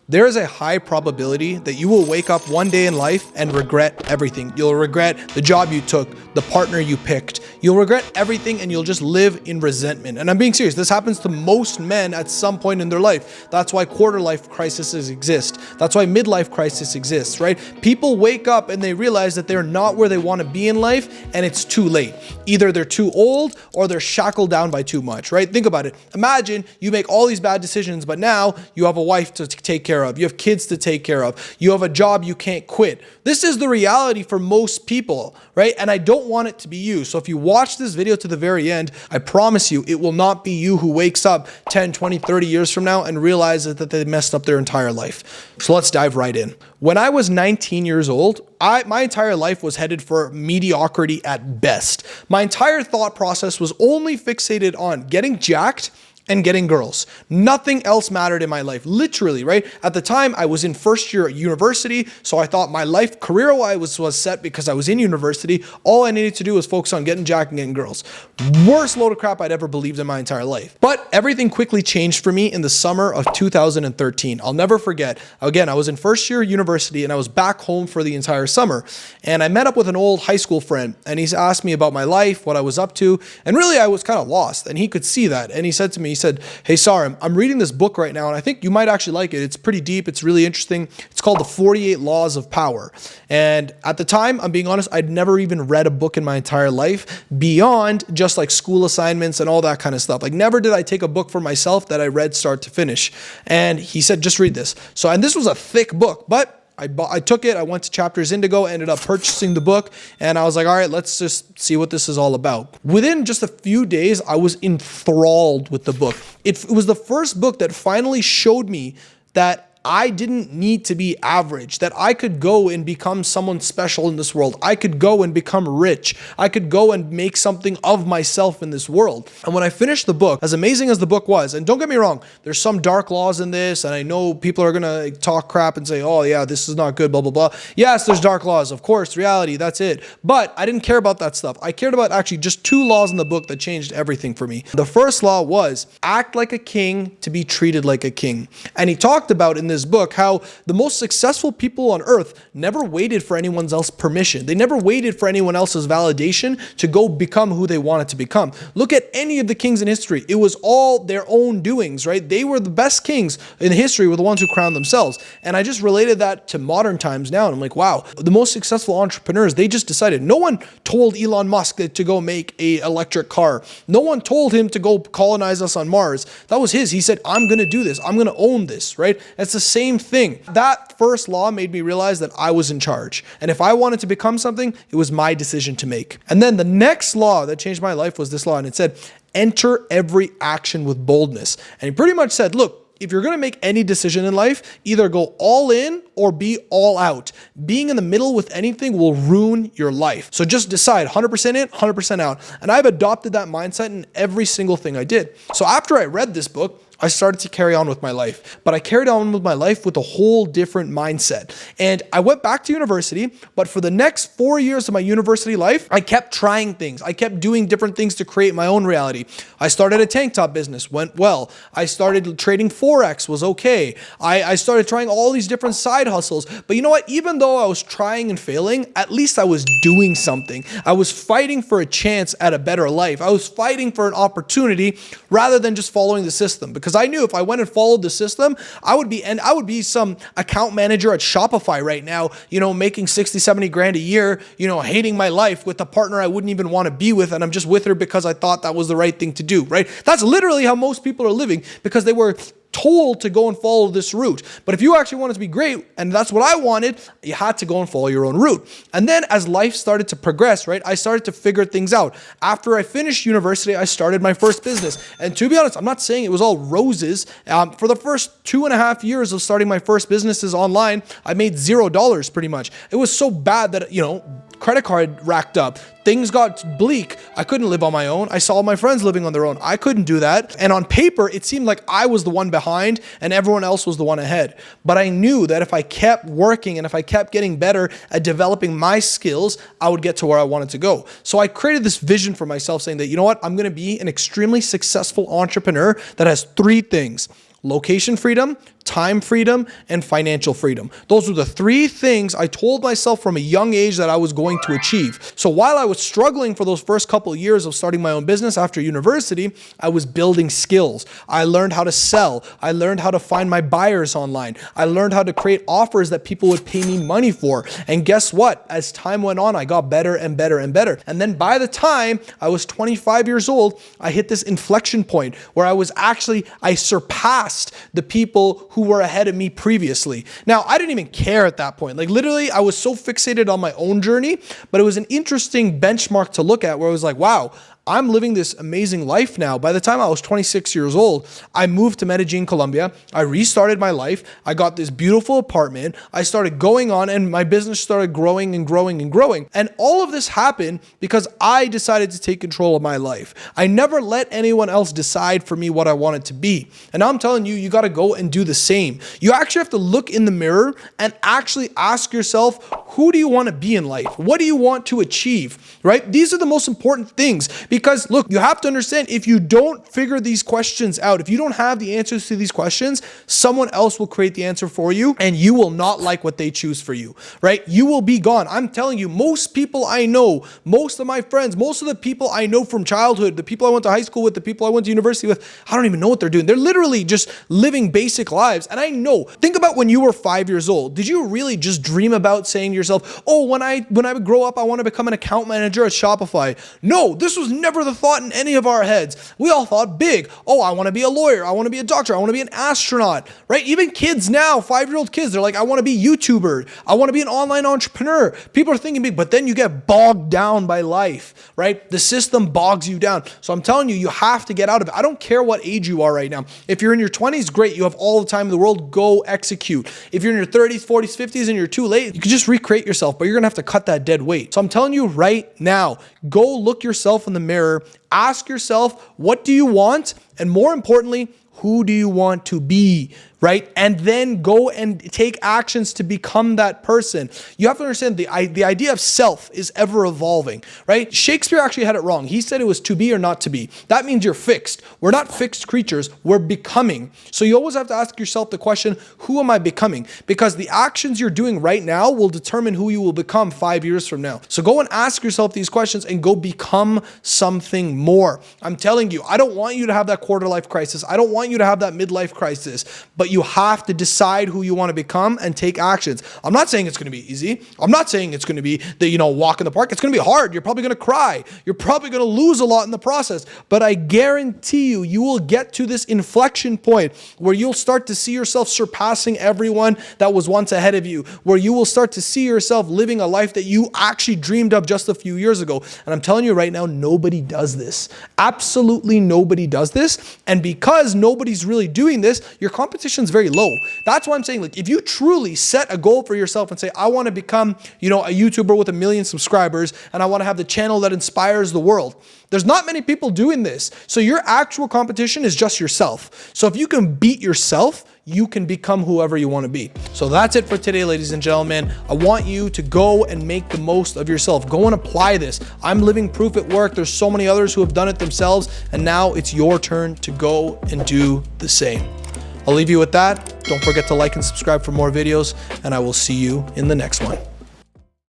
There is a high probability that you will wake up one day in life and regret everything. You'll regret the job you took, the partner you picked. You'll regret everything and you'll just live in resentment. And I'm being serious. This happens to most men at some point in their life. That's why quarter life crises exist. That's why midlife crisis exists, right? People wake up and they realize that they're not where they want to be in life and it's too late. Either they're too old or they're shackled down by too much, right? Think about it. Imagine you make all these bad decisions, but now you have a wife to take care of. You have kids to take care of. You have a job you can't quit. This is the reality for most people, right? And I don't want it to be you. So if you watch this video to the very end, I promise you it will not be you who wakes up 10, 20, 30 years from now and realizes that they messed up their entire life. So let's dive right in. When I was 19 years old, my entire life was headed for mediocrity at best. My entire thought process was only fixated on getting jacked and getting girls. Nothing else mattered in my life, literally, right? At the time, I was in first year at university, so I thought my life career-wise was set because I was in university. All I needed to do was focus on getting jacked and getting girls. Worst load of crap I'd ever believed in my entire life. But everything quickly changed for me in the summer of 2013. I'll never forget. Again, I was in first year university and I was back home for the entire summer. And I met up with an old high school friend and he's asked me about my life, what I was up to. And really, I was kind of lost and he could see that. And he said to me, he said, "Hey, Sarim, I'm reading this book right now and I think you might actually like it. It's pretty deep. It's really interesting. It's called The 48 Laws of Power." And at the time, I'm being honest, I'd never even read a book in my entire life beyond just like school assignments and all that kind of stuff. Like never did I take a book for myself that I read start to finish. And he said, "Just read this." So, and this was a thick book, but I took it, I went to Chapters Indigo, ended up purchasing the book, and I was like, all right, let's just see what this is all about. Within just a few days, I was enthralled with the book. It was the first book that finally showed me that I didn't need to be average, that I could go and become someone special in this world. I could go and become rich. I could go and make something of myself in this world. And when I finished the book, as amazing as the book was, and don't get me wrong, there's some dark laws in this, and I know people are gonna talk crap and say, oh yeah, this is not good, blah, blah, blah. Yes, there's dark laws, of course, reality, that's it. But I didn't care about that stuff. I cared about actually just two laws in the book that changed everything for me. The first law was act like a king to be treated like a king. And he talked about in this book how the most successful people on earth never waited for anyone else's permission. They never waited for anyone else's validation to go become who they wanted to become. Look at any of the kings in history. It was all their own doings, right? They were the best kings in history, were the ones who crowned themselves. And I just related that to modern times now. And I'm like, wow, the most successful entrepreneurs, they just decided. No one told Elon Musk to go make an electric car. No one told him to go colonize us on Mars. That was his. He said, I'm going to do this. I'm going to own this, right? It's the same thing. That first law made me realize that I was in charge. And if I wanted to become something, it was my decision to make. And then the next law that changed my life was this law. And it said, enter every action with boldness. And he pretty much said, look, if you're going to make any decision in life, either go all in or be all out. Being in the middle with anything will ruin your life. So just decide 100% in, 100% out. And I've adopted that mindset in every single thing I did. So after I read this book, I started to carry on with my life, but I carried on with my life with a whole different mindset. And I went back to university, but for the next 4 years of my university life, I kept trying things. I kept doing different things to create my own reality. I started a tank top business, went well. I started trading Forex, was okay. I started trying all these different side hustles. But you know what? Even though I was trying and failing, at least I was doing something. I was fighting for a chance at a better life. I was fighting for an opportunity rather than just following the system. Because I knew if I went and followed the system, I would be some account manager at Shopify right now, making 60, 70 grand a year, hating my life with a partner I wouldn't even want to be with. And I'm just with her because I thought that was the right thing to do, right? That's literally how most people are living because they were told to go and follow this route. But if you actually wanted to be great, and that's what I wanted, you had to go and follow your own route. And then as life started to progress, right, I started to figure things out. After I finished university, I started my first business. And to be honest, I'm not saying it was all roses. For the first 2.5 years of starting my first businesses online, I made $0 pretty much. It was so bad that, credit card racked up. Things got bleak. I couldn't live on my own. I saw my friends living on their own. I couldn't do that. And on paper, it seemed like I was the one behind and everyone else was the one ahead. But I knew that if I kept working and if I kept getting better at developing my skills, I would get to where I wanted to go. So I created this vision for myself saying that, you know what? I'm going to be an extremely successful entrepreneur that has 3 things: location freedom, time freedom, and financial freedom. Those were the three things I told myself from a young age that I was going to achieve. So while I was struggling for those first couple of years of starting my own business after university, I was building skills. I learned how to sell. I learned how to find my buyers online. I learned how to create offers that people would pay me money for. And guess what? As time went on, I got better and better and better. And then by the time I was 25 years old, I hit this inflection point where I surpassed the people who were ahead of me previously. Now, I didn't even care at that point. Like literally, I was so fixated on my own journey, but it was an interesting benchmark to look at where I was like, wow, I'm living this amazing life now. By the time I was 26 years old, I moved to Medellin, Colombia. I restarted my life. I got this beautiful apartment. I started going on and my business started growing and growing and growing. And all of this happened because I decided to take control of my life. I never let anyone else decide for me what I wanted to be. And now I'm telling you, you got to go and do the same. You actually have to look in the mirror and actually ask yourself, who do you want to be in life? What do you want to achieve, right? These are the most important things. Because look, you have to understand, if you don't figure these questions out, if you don't have the answers to these questions, someone else will create the answer for you and you will not like what they choose for you, right? You will be gone. I'm telling you, most people I know, most of my friends, most of the people I know from childhood, the people I went to high school with, the people I went to university with, I don't even know what they're doing. They're literally just living basic lives. And I know, think about when you were 5 years old. Did you really just dream about saying to yourself, oh, when I grow up, I want to become an account manager at Shopify? No, this was never the thought in any of our heads. We all thought big. Oh, I want to be a lawyer. I want to be a doctor. I want to be an astronaut, right? Even kids now, 5-year-old kids, they're like, I want to be a YouTuber. I want to be an online entrepreneur. People are thinking big, but then you get bogged down by life, right? The system bogs you down. So I'm telling you, you have to get out of it. I don't care what age you are right now. If you're in your 20s, great. You have all the time in the world. Go execute. If you're in your 30s, 40s, 50s, and you're too late, you can just recreate yourself, but you're going to have to cut that dead weight. So I'm telling you right now, go look yourself in the mirror. Ask yourself, what do you want? And more importantly, who do you want to be, right? And then go and take actions to become that person. You have to understand the idea of self is ever evolving, right? Shakespeare actually had it wrong. He said it was to be or not to be. That means you're fixed. We're not fixed creatures. We're becoming. So you always have to ask yourself the question, who am I becoming? Because the actions you're doing right now will determine who you will become 5 years from now. So go and ask yourself these questions and go become something more. I'm telling you, I don't want you to have that quarter life crisis. I don't want you to have that midlife crisis, but you have to decide who you want to become and take actions. I'm not saying it's going to be easy. I'm not saying it's going to be the, walk in the park. It's going to be hard. You're probably going to cry. You're probably going to lose a lot in the process, but I guarantee you, you will get to this inflection point where you'll start to see yourself surpassing everyone that was once ahead of you, where you will start to see yourself living a life that you actually dreamed of just a few years ago. And I'm telling you right now, nobody does this. Absolutely nobody does this. And because nobody's really doing this, your competition's very low. That's why I'm saying, like, if you truly set a goal for yourself and say, I want to become, a YouTuber with 1 million subscribers, and I want to have the channel that inspires the world. There's not many people doing this. So your actual competition is just yourself. So if you can beat yourself, you can become whoever you want to be. So that's it for today, ladies and gentlemen. I want you to go and make the most of yourself. Go and apply this. I'm living proof at work. There's so many others who have done it themselves, and now it's your turn to go and do the same. I'll leave you with that. Don't forget to like and subscribe for more videos, and I will see you in the next one.